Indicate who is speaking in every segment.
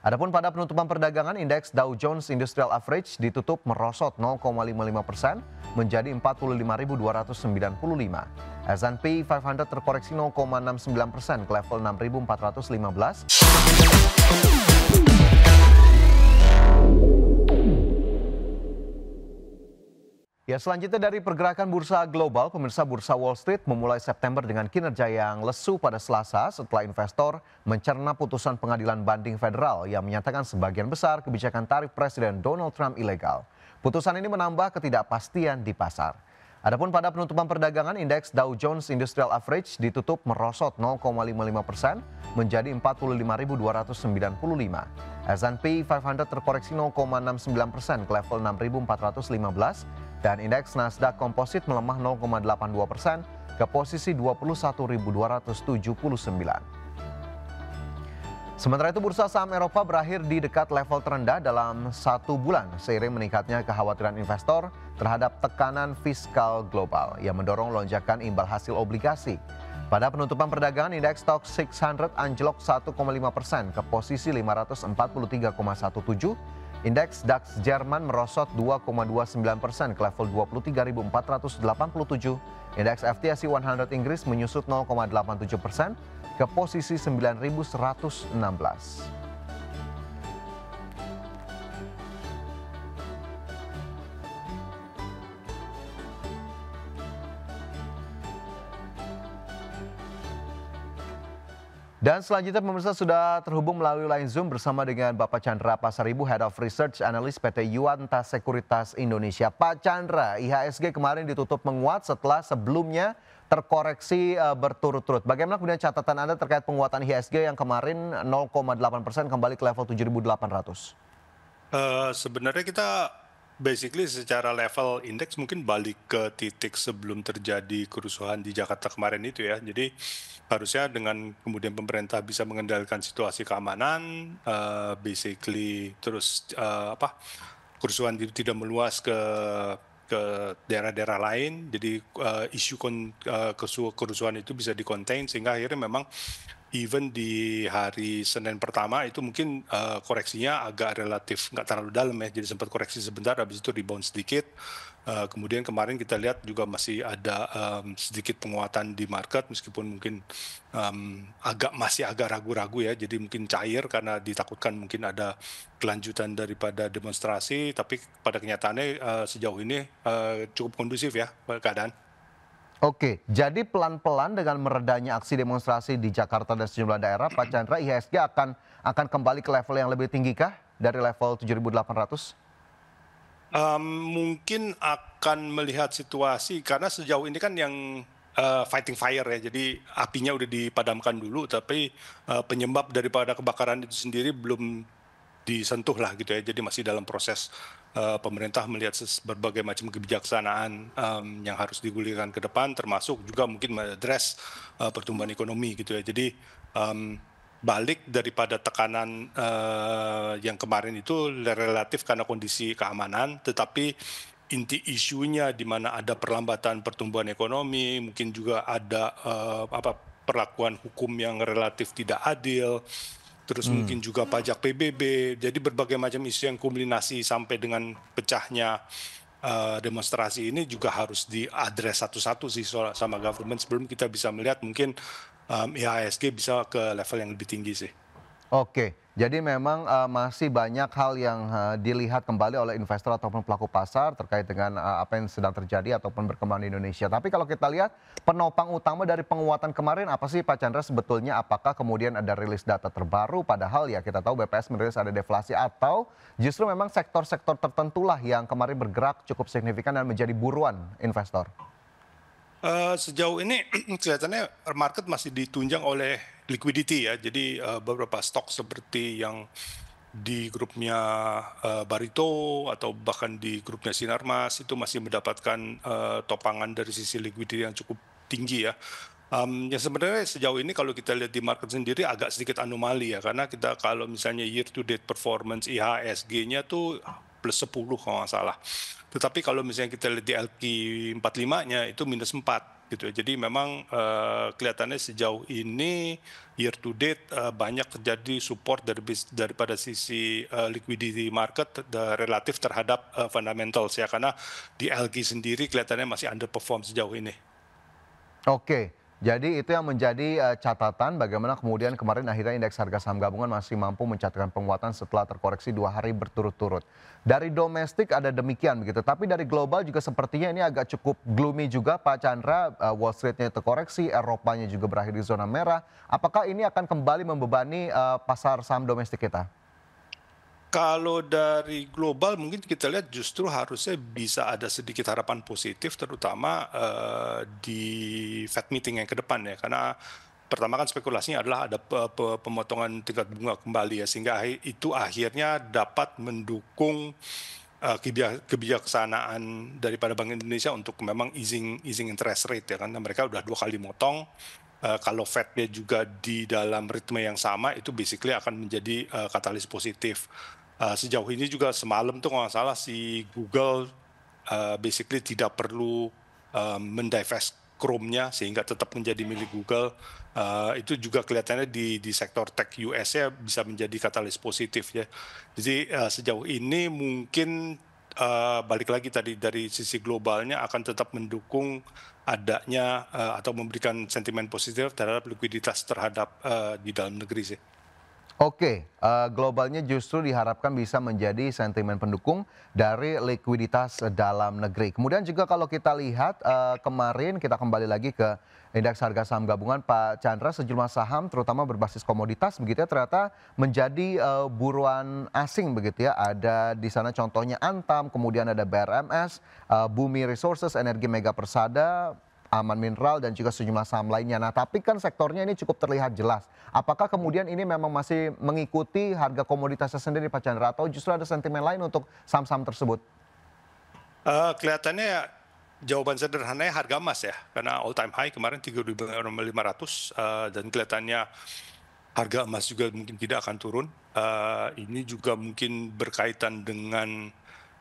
Speaker 1: Adapun pada penutupan perdagangan, indeks Dow Jones Industrial Average ditutup merosot 0,55% menjadi 45.295. S&P 500 terkoreksi 0,69% ke level 6.415. Ya, selanjutnya dari pergerakan bursa global, pemirsa, bursa Wall Street memulai September dengan kinerja yang lesu pada Selasa setelah investor mencerna putusan pengadilan banding federal yang menyatakan sebagian besar kebijakan tarif Presiden Donald Trump ilegal. Putusan ini menambah ketidakpastian di pasar. Adapun pada penutupan perdagangan, indeks Dow Jones Industrial Average ditutup merosot 0,55% menjadi 45.295. S&P 500 terkoreksi 0,69% ke level 6.415 dan indeks Nasdaq Composite melemah 0,82% ke posisi 21.279. Sementara itu, bursa saham Eropa berakhir di dekat level terendah dalam 1 bulan seiring meningkatnya kekhawatiran investor terhadap tekanan fiskal global yang mendorong lonjakan imbal hasil obligasi. Pada penutupan perdagangan, indeks Stoxx 600 anjlok 1,5% ke posisi 543,17. Indeks DAX Jerman merosot 2,29% ke level 23.487. Indeks FTSE 100 Inggris menyusut 0,87% ke posisi 9.116. Dan selanjutnya pemirsa sudah terhubung melalui line Zoom bersama dengan Bapak Chandra Pasaribu, Head of Research Analyst PT Yuanta Sekuritas Indonesia. Pak Chandra, IHSG kemarin ditutup menguat setelah sebelumnya terkoreksi berturut-turut. Bagaimana kemudian catatan Anda terkait penguatan IHSG yang kemarin 0,8% kembali ke level 7.800?
Speaker 2: Sebenarnya kita basically secara level indeks mungkin balik ke titik sebelum terjadi kerusuhan di Jakarta kemarin itu ya. Jadi harusnya dengan kemudian pemerintah bisa mengendalikan situasi keamanan, basically terus kerusuhan tidak meluas ke daerah-daerah lain. Jadi isu kerusuhan itu bisa dikontain sehingga akhirnya memang even di hari Senin pertama itu mungkin koreksinya agak relatif nggak terlalu dalam ya, jadi sempat koreksi sebentar, habis itu rebound sedikit. Kemudian kemarin kita lihat juga masih ada sedikit penguatan di market meskipun mungkin masih agak ragu-ragu ya, jadi mungkin cair karena ditakutkan mungkin ada kelanjutan daripada demonstrasi, tapi pada kenyataannya sejauh ini cukup kondusif ya keadaan.
Speaker 1: Oke, jadi pelan-pelan dengan meredanya aksi demonstrasi di Jakarta dan sejumlah daerah, Pak Chandra, IHSG akan kembali ke level yang lebih tinggi kah dari level 7.800?
Speaker 2: Mungkin akan melihat situasi karena sejauh ini kan yang fighting fire ya, jadi apinya udah dipadamkan dulu, tapi penyebab daripada kebakaran itu sendiri belum disentuh lah gitu ya, jadi masih dalam proses pemerintah melihat berbagai macam kebijaksanaan yang harus digulirkan ke depan, termasuk juga mungkin mengadres pertumbuhan ekonomi gitu ya. Jadi balik daripada tekanan yang kemarin itu relatif karena kondisi keamanan, tetapi inti isunya di mana ada perlambatan pertumbuhan ekonomi, mungkin juga ada perlakuan hukum yang relatif tidak adil, terus mungkin juga pajak PBB, jadi berbagai macam isu yang kombinasi sampai dengan pecahnya demonstrasi ini juga harus diadres satu-satu sih sama government sebelum kita bisa melihat mungkin IHSG bisa ke level yang lebih tinggi sih.
Speaker 1: Oke, jadi memang masih banyak hal yang dilihat kembali oleh investor ataupun pelaku pasar terkait dengan apa yang sedang terjadi ataupun berkembang di Indonesia. Tapi kalau kita lihat penopang utama dari penguatan kemarin apa sih Pak Chandra sebetulnya? Apakah kemudian ada rilis data terbaru padahal ya kita tahu BPS merilis ada deflasi, atau justru memang sektor-sektor tertentulah yang kemarin bergerak cukup signifikan dan menjadi buruan investor?
Speaker 2: Sejauh ini kelihatannya market masih ditunjang oleh liquidity ya. Jadi beberapa stok seperti yang di grupnya Barito atau bahkan di grupnya Sinarmas itu masih mendapatkan topangan dari sisi liquidity yang cukup tinggi ya. Yang sebenarnya sejauh ini kalau kita lihat di market sendiri agak sedikit anomali ya, karena kita kalau misalnya year to date performance IHSG-nya tuh plus 10 kalau nggak salah. Tetapi kalau misalnya kita lihat di LQ45-nya itu minus 4. gitu ya. Jadi memang kelihatannya sejauh ini year to date banyak terjadi support daripada sisi liquidity market relatif terhadap fundamentals ya, karena di LQ sendiri kelihatannya masih underperform sejauh ini.
Speaker 1: Oke, jadi itu yang menjadi catatan bagaimana kemudian kemarin akhirnya indeks harga saham gabungan masih mampu mencatatkan penguatan setelah terkoreksi 2 hari berturut-turut. Dari domestik ada demikian begitu, tapi dari global juga sepertinya ini agak cukup gloomy juga Pak Chandra. Wall Street-nya terkoreksi, Eropanya juga berakhir di zona merah. Apakah ini akan kembali membebani pasar saham domestik kita?
Speaker 2: Kalau dari global mungkin kita lihat justru harusnya bisa ada sedikit harapan positif terutama di Fed meeting yang ke depan ya, karena pertama kan spekulasinya adalah ada pemotongan tingkat bunga kembali ya, sehingga itu akhirnya dapat mendukung kebijaksanaan daripada Bank Indonesia untuk memang easing interest rate ya, karena mereka udah 2 kali motong. Kalau Fed-nya juga di dalam ritme yang sama, itu basically akan menjadi katalis positif. Sejauh ini juga semalam tuh kalau nggak salah si Google basically tidak perlu mendivest Chrome-nya sehingga tetap menjadi milik Google. Itu juga kelihatannya di sektor tech US-nya bisa menjadi katalis positif ya. Jadi sejauh ini mungkin balik lagi tadi dari sisi globalnya akan tetap mendukung adanya atau memberikan sentimen positif terhadap likuiditas terhadap di dalam negeri sih.
Speaker 1: Oke, globalnya justru diharapkan bisa menjadi sentimen pendukung dari likuiditas dalam negeri. Kemudian juga kalau kita lihat kemarin kita kembali lagi ke indeks harga saham gabungan Pak Chandra, sejumlah saham terutama berbasis komoditas begitu ya ternyata menjadi buruan asing begitu ya. Ada di sana contohnya Antam, kemudian ada BRMS, Bumi Resources, Energi Mega Persada, Aman Mineral dan juga sejumlah saham lainnya. Nah, tapi kan sektornya ini cukup terlihat jelas. Apakah kemudian ini memang masih mengikuti harga komoditasnya sendiri Pak Chandra atau justru ada sentimen lain untuk saham-saham tersebut?
Speaker 2: Kelihatannya ya, jawaban sederhananya harga emas ya, karena all time high kemarin 3.500 dan kelihatannya harga emas juga mungkin tidak akan turun. Ini juga mungkin berkaitan dengan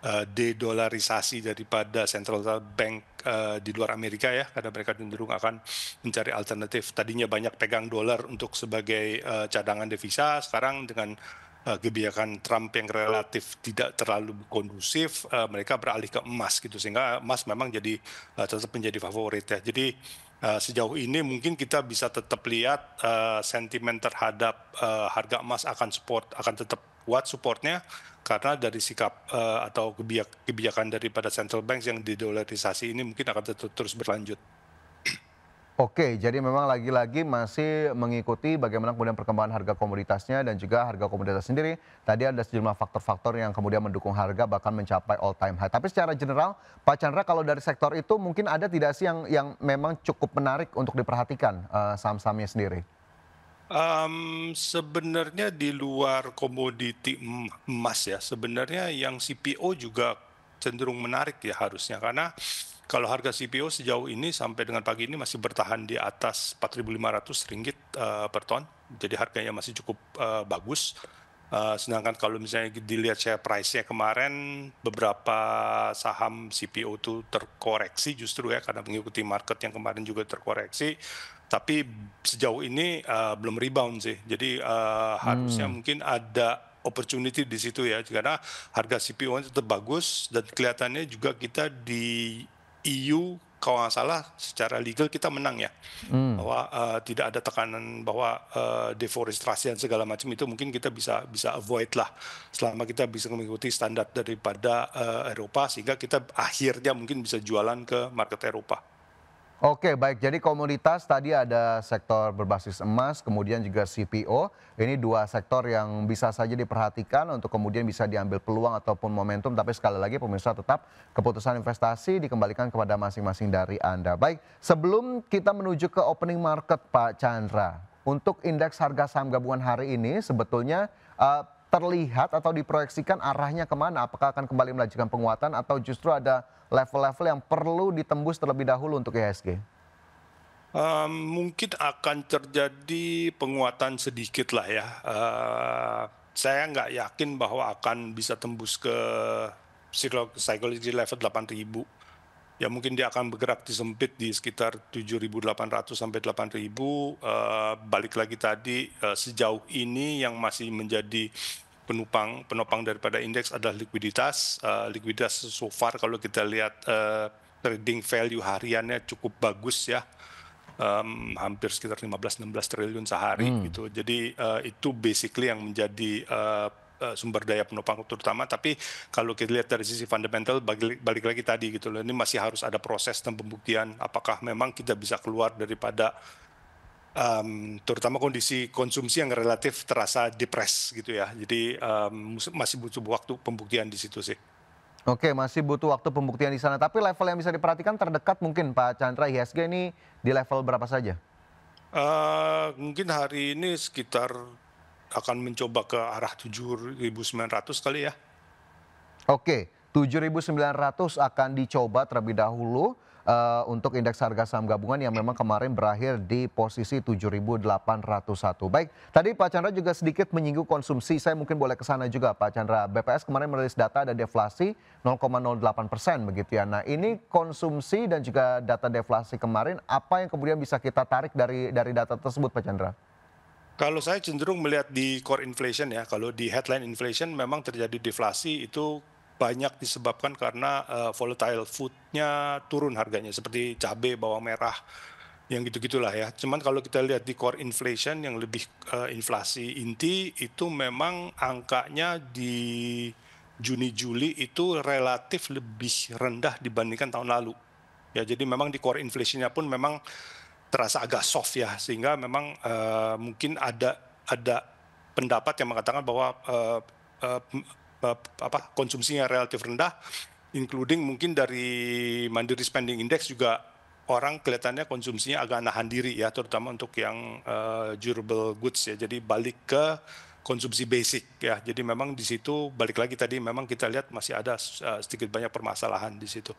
Speaker 2: dedolarisasi daripada central bank di luar Amerika ya, karena mereka cenderung akan mencari alternatif. Tadinya banyak pegang dolar untuk sebagai cadangan devisa, sekarang dengan kebijakan Trump yang relatif tidak terlalu kondusif, mereka beralih ke emas gitu, sehingga emas memang jadi tetap menjadi favorit ya. Jadi sejauh ini mungkin kita bisa tetap lihat sentimen terhadap harga emas akan tetap kuat supportnya, karena dari sikap atau kebijakan daripada central banks yang didolarisasi ini mungkin akan terus berlanjut.
Speaker 1: Oke, jadi memang lagi-lagi masih mengikuti bagaimana kemudian perkembangan harga komoditasnya dan juga harga komoditas sendiri. Tadi ada sejumlah faktor-faktor yang kemudian mendukung harga bahkan mencapai all time high. Tapi secara general, Pak Chandra kalau dari sektor itu mungkin ada tidak sih yang memang cukup menarik untuk diperhatikan saham-sahamnya sendiri?
Speaker 2: Sebenarnya di luar komoditi emas ya, sebenarnya yang CPO juga cenderung menarik ya harusnya, karena kalau harga CPO sejauh ini sampai dengan pagi ini masih bertahan di atas 4.500 ringgit per ton, jadi harganya masih cukup bagus. Sedangkan kalau misalnya dilihat share price-nya kemarin, beberapa saham CPO itu terkoreksi justru ya, karena mengikuti market yang kemarin juga terkoreksi. Tapi sejauh ini belum rebound sih. Jadi harusnya mungkin ada opportunity di situ ya, karena harga CPO-nya tetap bagus dan kelihatannya juga kita di EU kalau nggak salah secara legal kita menang ya, bahwa tidak ada tekanan bahwa deforestasi dan segala macam itu mungkin kita bisa avoid lah selama kita bisa mengikuti standar daripada Eropa, sehingga kita akhirnya mungkin bisa jualan ke market Eropa.
Speaker 1: Oke, baik. Jadi komoditas tadi ada sektor berbasis emas, kemudian juga CPO. Ini dua sektor yang bisa saja diperhatikan untuk kemudian bisa diambil peluang ataupun momentum. Tapi sekali lagi pemirsa tetap keputusan investasi dikembalikan kepada masing-masing dari Anda. Baik, sebelum kita menuju ke opening market Pak Chandra, untuk indeks harga saham gabungan hari ini sebetulnya terlihat atau diproyeksikan arahnya kemana? Apakah akan kembali melanjutkan penguatan atau justru ada level-level yang perlu ditembus terlebih dahulu untuk IHSG?
Speaker 2: Mungkin akan terjadi penguatan sedikit lah ya. Saya nggak yakin bahwa akan bisa tembus ke psychology level 8.000. ya mungkin dia akan bergerak di sempit di sekitar 7.800 sampai 8.000. Balik lagi tadi, sejauh ini yang masih menjadi penopang daripada indeks adalah likuiditas. Likuiditas so far kalau kita lihat trading value hariannya cukup bagus ya. Hampir sekitar 15-16 triliun sehari gitu. Jadi itu basically yang menjadi sumber daya penopang terutama. Tapi kalau kita lihat dari sisi fundamental, balik lagi tadi gitu loh, ini masih harus ada proses dan pembuktian apakah memang kita bisa keluar daripada terutama kondisi konsumsi yang relatif terasa depres gitu ya. Jadi masih butuh waktu pembuktian di situ sih.
Speaker 1: Oke, masih butuh waktu pembuktian di sana. Tapi level yang bisa diperhatikan terdekat mungkin Pak Chandra, IHSG ini di level berapa saja?
Speaker 2: Mungkin hari ini sekitar akan mencoba ke arah 7.900 kali ya.
Speaker 1: Oke, 7.900 akan dicoba terlebih dahulu untuk indeks harga saham gabungan yang memang kemarin berakhir di posisi 7.801. Baik, tadi Pak Chandra juga sedikit menyinggung konsumsi. Saya mungkin boleh ke sana juga Pak Chandra. BPS kemarin merilis data ada deflasi 0,08% begitu ya. Nah, ini konsumsi dan juga data deflasi kemarin, apa yang kemudian bisa kita tarik dari data tersebut Pak Chandra?
Speaker 2: Kalau saya cenderung melihat di core inflation ya, kalau di headline inflation memang terjadi deflasi itu banyak disebabkan karena volatile food-nya turun harganya seperti cabai, bawang merah, yang gitu-gitulah ya. Cuman kalau kita lihat di core inflation yang lebih inflasi inti itu memang angkanya di Juni-Juli itu relatif lebih rendah dibandingkan tahun lalu. Ya, jadi memang di core inflation-nya pun memang terasa agak soft ya, sehingga memang mungkin ada pendapat yang mengatakan bahwa konsumsinya relatif rendah, including mungkin dari Mandiri Spending Index juga orang kelihatannya konsumsinya agak nahan diri ya, terutama untuk yang durable goods ya. Jadi balik ke konsumsi basic ya. Jadi memang di situ balik lagi tadi memang kita lihat masih ada sedikit banyak permasalahan di situ.